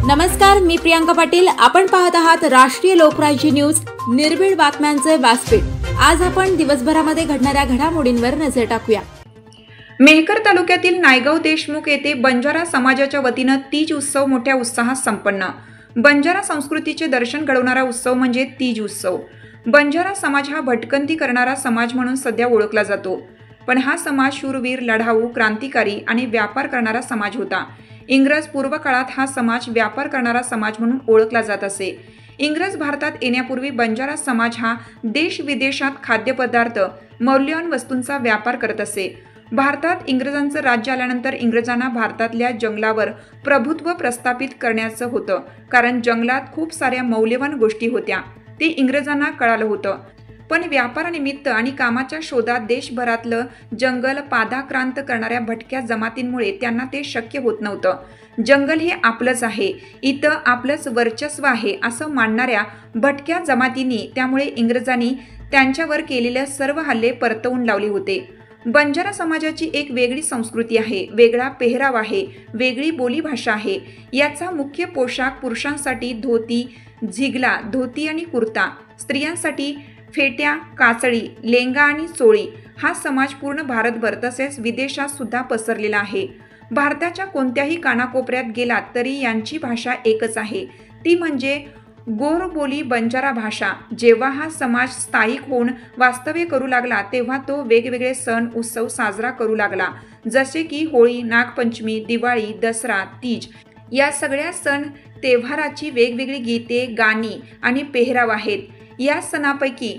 नमस्कार, मी प्रियांका पाटील. आपण पाहत आहात राष्ट्रीय लोकराज्य न्यूज, निर्भीड बातम्यांचे व्यासपीठ. आज आपण दिवसभरामध्ये घडणाऱ्या घडामोडींवर नजर टाकूया. मेहकर तालुक्यातील नायगाव देशमुख येथे बंजारा समाजाच्या वतीनं तीज उत्सव मोठ्या उत्साहात संपन्न. बंजारा संस्कृतीचे दर्शन घडवणारा उत्सव म्हणजे तीज उत्सव. बंजारा समाज हा भटकंती करणारा समाज म्हणून सध्या ओळखला जातो, पण हा समाज शूरवीर, लढाऊ, क्रांतिकारी आणि व्यापार करणारा समाज होता. इंग्रज पूर्व काळात हा समाज व्यापार करणारा समाज म्हणून ओळखला जात असे. इंग्रज भारतात येण्यापूर्वी बंजारा समाज हा देश विदेशात खाद्यपदार्थ, मौल्यवान वस्तूंचा व्यापार करत असे. भारतात इंग्रजांचं राज्य आल्यानंतर इंग्रजांना भारतातल्या जंगलावर प्रभुत्व प्रस्थापित करण्याचं होतं, कारण जंगलात खूप साऱ्या मौल्यवान गोष्टी होत्या. ते इंग्रजांना कळालं होतं, पण व्यापारानिमित्त आणि कामाच्या शोधात देशभरातलं जंगल पादाक्रांत करणाऱ्या भटक्या जमातींमुळे त्यांना ते शक्य होत नव्हतं. जंगल हे आपलंच आहे, इथं आपलंच वर्चस्व आहे असं मानणाऱ्या भटक्या जमातींनी त्यामुळे इंग्रजांनी त्यांच्यावर केलेले सर्व हल्ले परतवून लावले होते. बंजारा समाजाची एक वेगळी संस्कृती आहे, वेगळा पेहराव आहे, वेगळी बोलीभाषा आहे. याचा मुख्य पोशाख पुरुषांसाठी धोती, झिगला, धोती आणि कुर्ता, स्त्रियांसाठी फेट्या, काचळी, लेंगा आणि चोळी. हा समाज पूर्ण भारतभर तसेच विदेशात सुद्धा पसरलेला आहे. भारताच्या कोणत्याही कानाकोपऱ्यात गेलात तरी यांची भाषा एकच आहे, ती म्हणजे गोरबोली बंजारा भाषा. जेव्हा हा समाज स्थायिक होऊन वास्तव्य करू लागला तेव्हा तो वेगवेगळे सण उत्सव साजरा करू लागला, जसे की होळी, नागपंचमी, दिवाळी, दसरा, तीज. या सगळ्या सण तेव्हाराची वेगवेगळी गीते, गाणी आणि पेहराव आहेत. या सणापैकी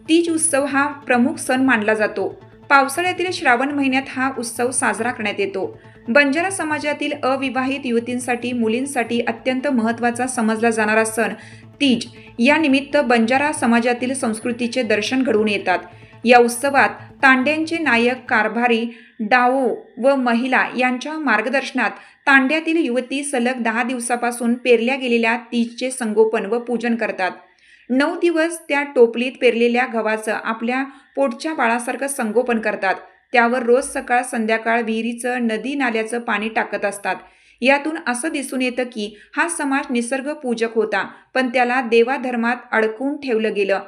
तीज उत्सव हा प्रमुख सण मानला जातो. पावसाळ्यातील श्रावण महिन्यात हा उत्सव साजरा करण्यात येतो. बंजारा समाजातील अविवाहित युवतींसाठी, मुलींसाठी अत्यंत महत्त्वाचा समजला जाणारा सण तीज. या निमित्त बंजारा समाजातील संस्कृतीचे दर्शन घडवून येतात. या उत्सवात तांड्यांचे नायक, कारभारी, डावो व महिला यांच्या मार्गदर्शनात तांड्यातील युवती सलग 10 दिवसापासून पेरल्या गेलेल्या तीजचे संगोपन व पूजन करतात. 9 दिवस त्या टोपलीत पेरलेल्या गव्हाचं आपल्या पोटच्या बाळासारखं संगोपन करतात. त्यावर रोज सकाळ संध्याकाळ विहिरीचं, नदी नाल्याचं पाणी टाकत असतात. यातून असं दिसून येतं की हा समाज निसर्ग पूजक होता, पण त्याला देवाधर्मात अडकवून ठेवलं गेलं.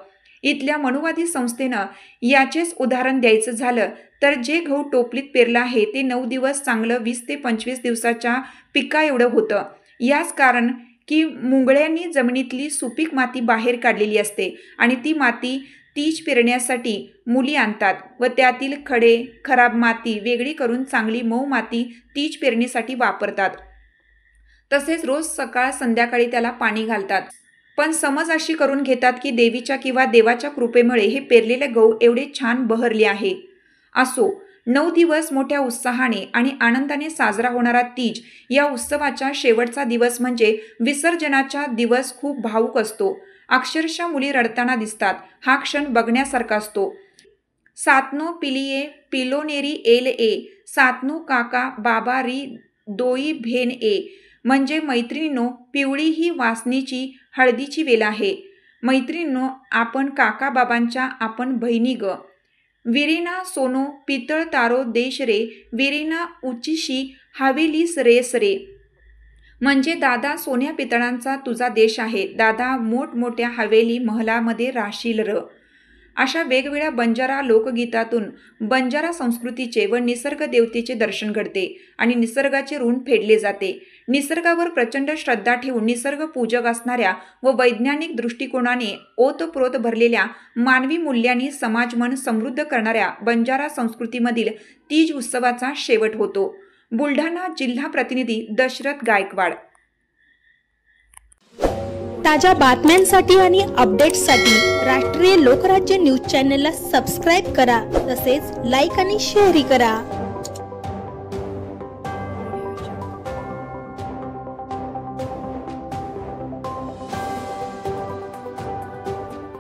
इथल्या मनुवादी संस्थेनं याचेच उदाहरण द्यायचं झालं तर जे गहू टोपलीत पेरलं आहे ते 9 दिवस चांगलं 20 ते 25 दिवसाच्या पिका एवढं होतं. याच कारण की मुंगळ्यांनी जमिनीतली सुपीक माती बाहेर काढलेली असते आणि ती माती तीज पेरण्यासाठी मुली आणतात व त्यातील खडे, खराब माती वेगळी करून चांगली मऊ माती तीज पेरणीसाठी वापरतात. तसेच रोज सकाळ संध्याकाळी त्याला पाणी घालतात. पण समज अशी करून घेतात की देवीच्या किंवा देवाच्या कृपेमुळे हे पेरलेले गहू एवढे छान बहरले आहे. असो, 9 दिवस मोठ्या उत्साहाने आणि आनंदाने साजरा होणारा तीज या उत्सवाचा शेवटचा दिवस म्हणजे विसर्जनाचा दिवस खूप भावूक असतो. अक्षरशः मुली रडताना दिसतात. हा क्षण बघण्यासारखा असतो. सातनो पिलिये पिलोनेरी एल ए, सातनो काका बाबा री दोई भेन ए. म्हणजे मैत्रिणींनो, पिवळी ही वासनीची हळदीची वेल आहे. मैत्रिणींनो, आपण काका बाबांच्या आपण बहिणी ग. विरीना सोनो पितळ तारो देश रे, विरीना उचिशी हवेलीस रेस रे. म्हणजे दादा, सोन्या पितळांचा तुझा देश आहे. दादा, मोठमोठ्या हवेली महलामध्ये राहशील र. अशा वेगवेगळ्या बंजारा लोकगीतातून बंजारा संस्कृतीचे व निसर्ग देवतेचे दर्शन घडते आणि निसर्गाचे ऋण फेडले जाते. निसर्गावर प्रचंड श्रद्धा ठेवून निसर्ग पूजक असणाऱ्या व वैज्ञानिक दृष्टिकोनाने ओतप्रोत भरलेल्या मानवी मूल्यांनी समाजमन समृद्ध करणाऱ्या बंजारा संस्कृतीमधील तीज उत्सवाचा शेवट होतो. बुलढाणा जिल्हा प्रतिनिधी दशरथ गायकवाड. ताज्या बातम्यांसाठी आणि अपडेट्ससाठी राष्ट्रीय लोकराज्य न्यूज चॅनलला सबस्क्राईब करा, तसेच लाईक आणि शेअरही करा.